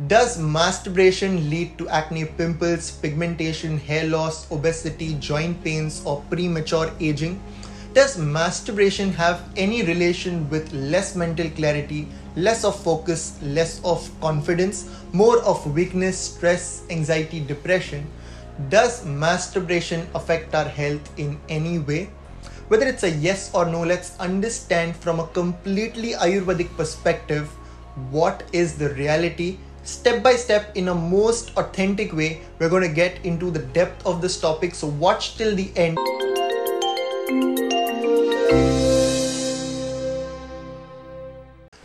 Does masturbation lead to acne, pimples, pigmentation, hair loss, obesity, joint pains, or premature aging? Does masturbation have any relation with less mental clarity, less of focus, less of confidence, more of weakness, stress, anxiety, depression? Does masturbation affect our health in any way? Whether it's a yes or no, let's understand from a completely Ayurvedic perspective what is the reality. Step by step, in a most authentic way, we're going to get into the depth of this topic. So watch till the end.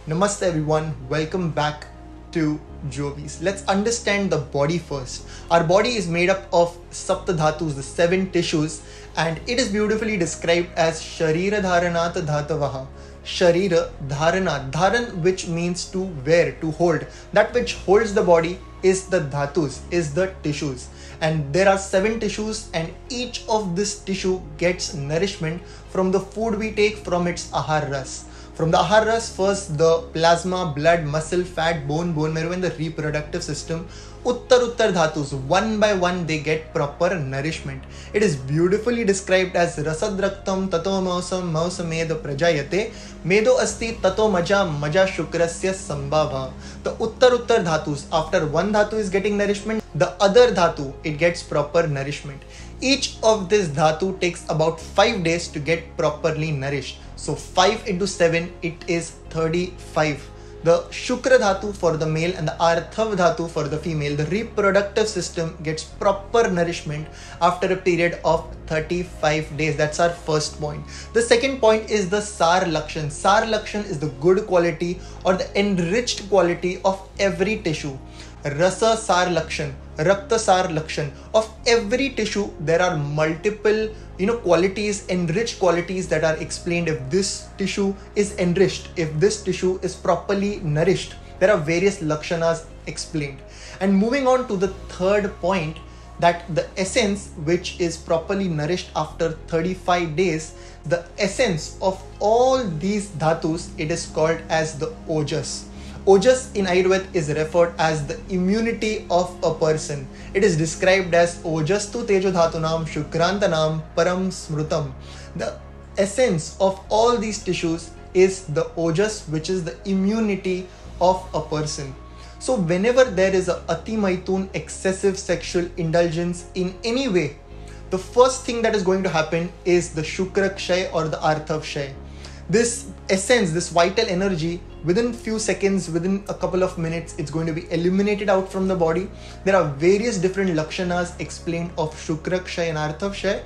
Namaste everyone, welcome back to Jyovis. Let's understand the body first. Our body is made up of Sapta Dhatus, the 7 tissues, and it is beautifully described as Sharira Dharanat Dhatavaha. Sharira Dharana, Dharan, which means to wear, to hold. That which holds the body is the dhatus, is the tissues. And there are 7 tissues, and each of this tissue gets nourishment from the food we take, from its ahar ras. From the ahar ras, first the plasma, blood, muscle, fat, bone marrow, and the reproductive system. Uttar dhatus, one by one they get proper nourishment. It is beautifully described as rasad raktam tato mausam mausamed prajayate medo asti tato maja shukrasya sambhava. The uttar dhatus, after one dhatu is getting nourishment, the other dhatu, it gets proper nourishment. Each of this dhatu takes about 5 days to get properly nourished. So 5 into 7, it is 35. The Shukra Dhatu for the male and the Arthav Dhatu for the female, the reproductive system gets proper nourishment after a period of 35 days. That's our first point. The second point is the Sar Lakshan. Sar Lakshan is the good quality or the enriched quality of every tissue. Rasa Sar Lakshan, Rakta Sar Lakshan. Of every tissue, there are multiple qualities, enriched qualities that are explained. If this tissue is enriched, if this tissue is properly nourished, there are various lakshanas explained. And moving on to the third point, that the essence which is properly nourished after 35 days, the essence of all these dhatus, it is called as the ojas. Ojas in Ayurveda is referred as the immunity of a person. It is described as Ojastu Tejo Dhatunam Shukrantanam Param Smrutam. The essence of all these tissues is the Ojas, which is the immunity of a person. So whenever there is a Ati Maitun, excessive sexual indulgence in any way, the first thing that is going to happen is the Shukra Kshay or the Arthav Kshay. This essence, this vital energy, within few seconds, within a couple of minutes, it's going to be eliminated out from the body. There are various different lakshanas explained of Shukra Kshay and Arthav Kshay.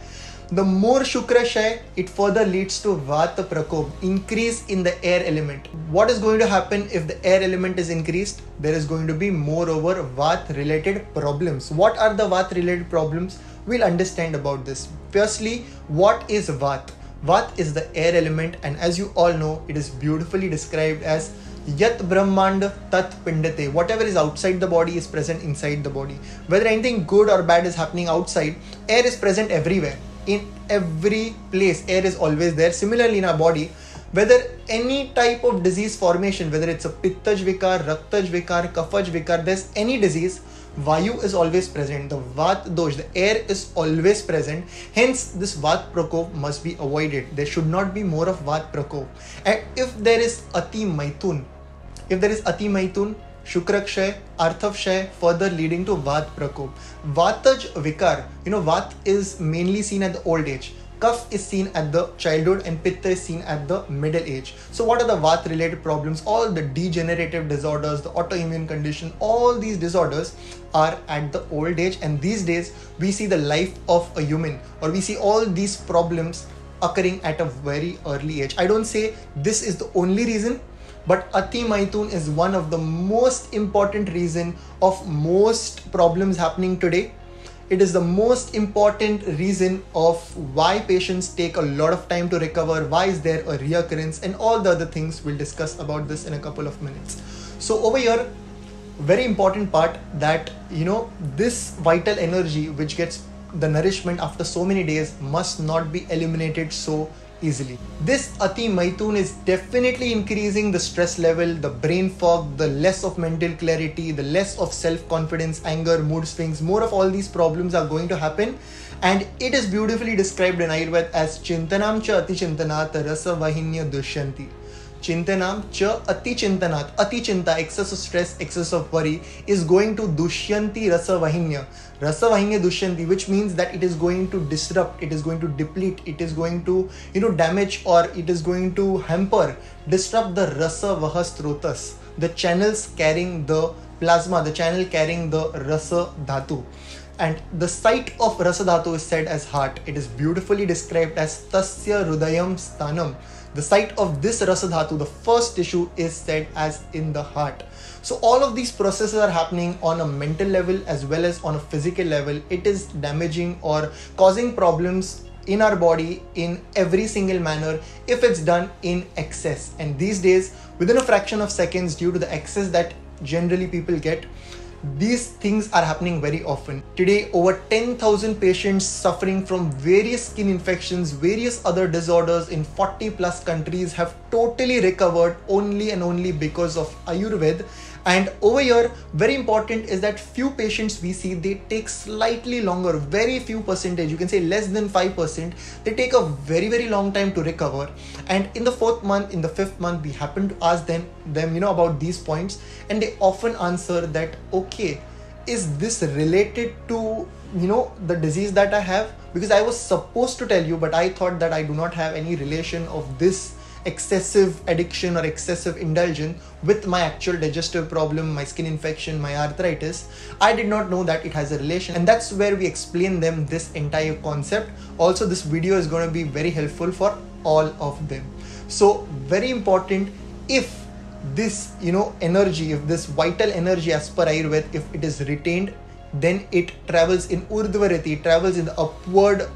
The more Shukra Kshay, it further leads to Vata Prakop, increase in the air element. What is going to happen if the air element is increased? There is going to be moreover Vat related problems. What are the Vat related problems? We'll understand about this. Firstly, what is Vat? Vat is the air element, and as you all know, it is beautifully described as Yat Brahmanda Tat Pindate. Whatever is outside the body is present inside the body. Whether anything good or bad is happening outside, air is present everywhere. In every place, air is always there. Similarly, in our body, whether any type of disease formation, whether it's a Pittaj Vikar, Raktaj Vikar, Kafaj Vikar, there's any disease, Vayu is always present. The Vat dosh, the air is always present. Hence, this Vat Prakop must be avoided. There should not be more of Vat Prakop. And if there is Ati Maitun, Shukra Kshay, Arthav Kshay, further leading to Vat Prakop. Vataj Vikar, Vat is mainly seen at the old age. Kaf is seen at the childhood and Pitta is seen at the middle age. So what are the Vat related problems? All the degenerative disorders, the autoimmune condition, all these disorders are at the old age, and these days we see the life of a human, or we see all these problems occurring at a very early age. I don't say this is the only reason, but Ati Maitun is one of the most important reason of most problems happening today. It is the most important reason of why patients take a lot of time to recover, why is there a reoccurrence, and all the other things. We'll discuss about this in a couple of minutes. So over here, very important part that, this vital energy which gets the nourishment after so many days must not be eliminated so easily. This Ati Maitun is definitely increasing the stress level, the brain fog, the less of mental clarity, the less of self-confidence, anger, mood swings. More of all these problems are going to happen, and it is beautifully described in Ayurveda as Chintanam cha Ati Chintanat Rasa Vahinya Dushyanti. Chintanam cha Ati Chintanat. Ati Chinta, excess of stress, excess of worry, is going to Dushyanti Rasa Vahinya. Rasa Vahinya Dushyanti, which means that it is going to disrupt, it is going to deplete, it is going to, damage, or it is going to hamper, disrupt the Rasa Vahastrotas, the channels carrying the plasma, the channel carrying the Rasa Dhatu. And the site of Rasa Dhatu is said as heart. It is beautifully described as Tasya Rudayam Sthanam. The site of this Rasa Dhatu, the first tissue, is said as in the heart. So all of these processes are happening on a mental level as well as on a physical level. It is damaging or causing problems in our body in every single manner if it's done in excess. And these days, within a fraction of seconds, due to the excess that generally people get, these things are happening very often. Today, over 10,000 patients suffering from various skin infections, various other disorders in 40 plus countries have totally recovered only and only because of Ayurveda. And over here, very important is that few patients we see, they take slightly longer, very few percentage, you can say less than 5%. They take a very, very long time to recover. And in the 4th month, in the 5th month, we happen to ask them about these points, and they often answer that, okay, is this related to the disease that I have? Because I was supposed to tell you, but I thought that I do not have any relation of this excessive addiction or excessive indulgence with my actual digestive problem, my skin infection, my arthritis. I did not know that it has a relation, and that's where we explain them this entire concept. Also, this video is going to be very helpful for all of them. So very important, if this energy, if this vital energy as per Ayurveda, if it is retained, then it travels in Urdhvarati, it travels in the upward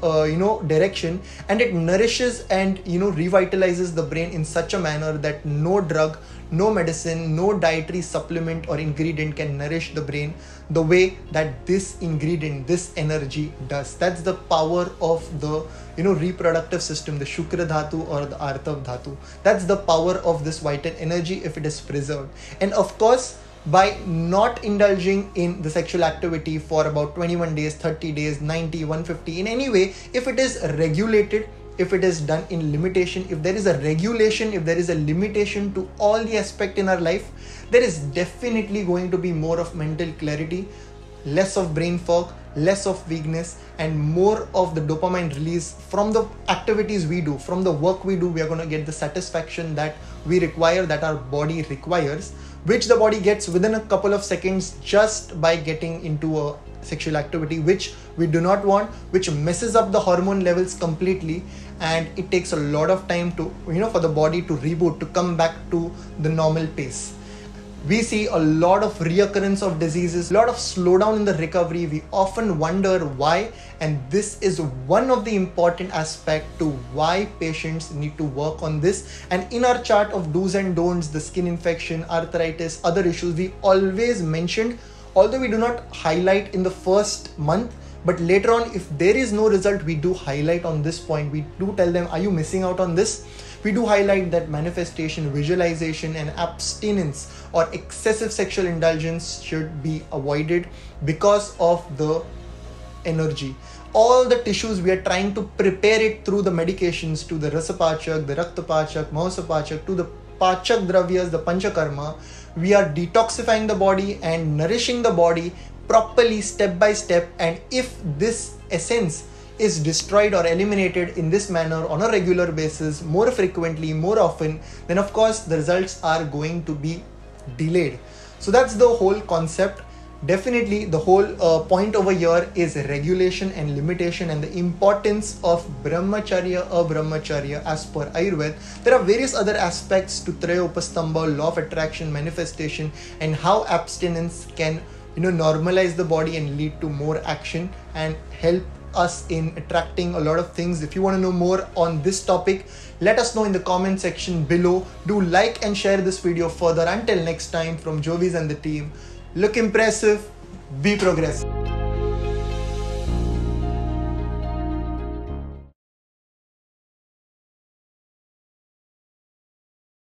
direction, and it nourishes and revitalizes the brain in such a manner that no drug, no medicine, no dietary supplement or ingredient can nourish the brain the way that this ingredient, this energy does. That's the power of the reproductive system, the Shukra Dhatu or the Artav Dhatu. That's the power of this vital energy if it is preserved. And of course, by not indulging in the sexual activity for about 21 days, 30 days, 90, 150, in any way, if it is regulated, if it is done in limitation, if there is a regulation, if there is a limitation to all the aspect in our life, there is definitely going to be more of mental clarity, less of brain fog, less of weakness, and more of the dopamine release from the activities we do, from the work we do. We are going to get the satisfaction that we require, that our body requires, which the body gets within a couple of seconds just by getting into a sexual activity which we do not want, which messes up the hormone levels completely, and it takes a lot of time to for the body to reboot, to come back to the normal pace. We see a lot of reoccurrence of diseases, a lot of slowdown in the recovery. We often wonder why, and this is one of the important aspects to why patients need to work on this. And in our chart of do's and don'ts, the skin infection, arthritis, other issues, we always mentioned, although we do not highlight in the first month, but later on, if there is no result, we do highlight on this point. We do tell them, are you missing out on this? We do highlight that manifestation, visualization, and abstinence or excessive sexual indulgence should be avoided because of the energy. All the tissues, we are trying to prepare it through the medications, to the Rasapachak, the Raktapachak, Mahasapachak, to the Pachak Dravyas, the Panchakarma. We are detoxifying the body and nourishing the body properly, step by step. And if this essence is destroyed or eliminated in this manner on a regular basis, more frequently, more often, then of course the results are going to be delayed. So that's the whole concept. Definitely the whole point over here is regulation and limitation, and the importance of brahmacharya, abrahmacharya as per Ayurveda. There are various other aspects to Trayopastambha, law of attraction, manifestation, and how abstinence can normalize the body and lead to more action and help us in attracting a lot of things. If you want to know more on this topic, let us know in the comment section below. Do like and share this video further. Until next time, from Jyovis and the team, look impressive, be progressive.